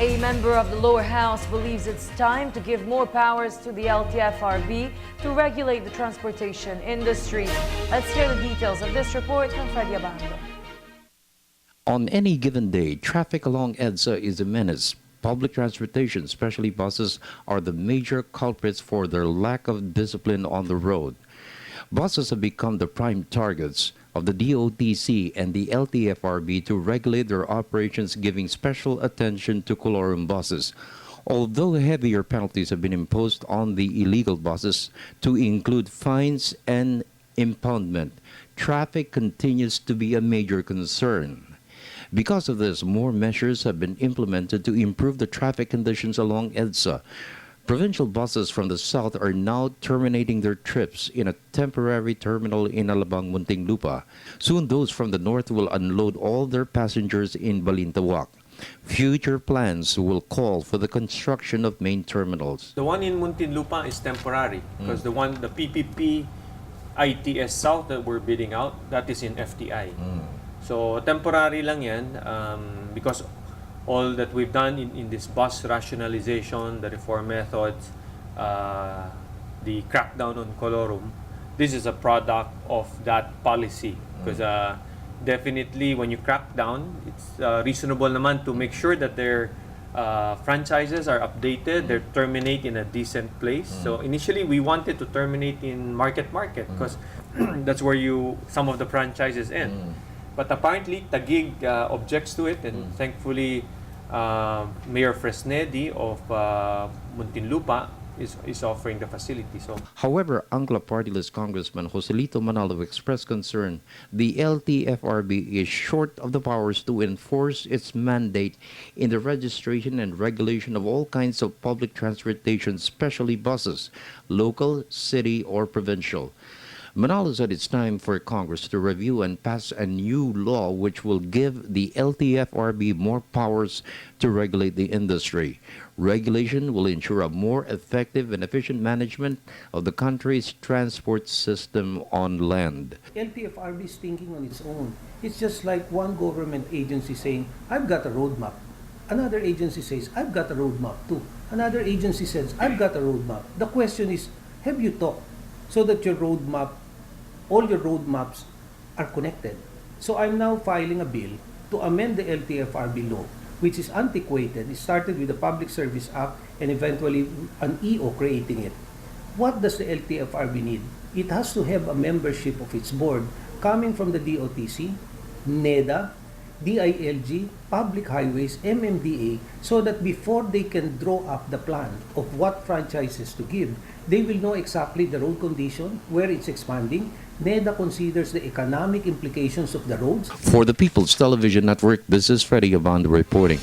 A member of the lower house believes it's time to give more powers to the LTFRB to regulate the transportation industry. Let's hear the details of this report from Freddie Abando. On any given day, traffic along EDSA is a menace. Public transportation, especially buses, are the major culprits for their lack of discipline on the road. Buses have become the prime targets of the DOTC and the LTFRB to regulate their operations, giving special attention to colorum buses. Although heavier penalties have been imposed on the illegal buses to include fines and impoundment, traffic continues to be a major concern. Because of this, more measures have been implemented to improve the traffic conditions along EDSA. Provincial buses from the south are now terminating their trips in a temporary terminal in Alabang, Muntinlupa. Soon, those from the north will unload all their passengers in Balintawak. Future plans will call for the construction of main terminals. The one in Muntinlupa is temporary because the PPP ITS South that we're bidding out, that is in FTI. So temporary lang yan because all that we've done in this bus rationalization, the reform methods, the crackdown on colorum, this is a product of that policy. Because definitely when you crack down, it's reasonable naman to make sure that their franchises are updated, they terminate in a decent place. So initially we wanted to terminate in market because that's where some of the franchises end. But apparently Taguig objects to it, and thankfully Mayor Fresnedi of Muntinlupa is offering the facility. So, however, Angla Party-list Congressman Joselito Manalo expressed concern the LTFRB is short of the powers to enforce its mandate in the registration and regulation of all kinds of public transportation, especially buses, local, city, or provincial. Manalo said it's time for Congress to review and pass a new law which will give the LTFRB more powers to regulate the industry. Regulation will ensure a more effective and efficient management of the country's transport system on land. LTFRB is thinking on its own. It's just like one government agency saying, I've got a roadmap. Another agency says, I've got a roadmap too. Another agency says, I've got a roadmap. The question is, have you talked so that your roadmap, all your roadmaps are connected? So I'm now filing a bill to amend the LTFRB law, which is antiquated. It started with the Public Service Act and eventually an EO creating it. What does the LTFRB need? It has to have a membership of its board coming from the DOTC, NEDA, DILG, Public Highways, MMDA, so that before they can draw up the plan of what franchises to give, they will know exactly the road condition, where it's expanding. NEDA considers the economic implications of the roads. For the People's Television Network, this is Freddie Abando reporting.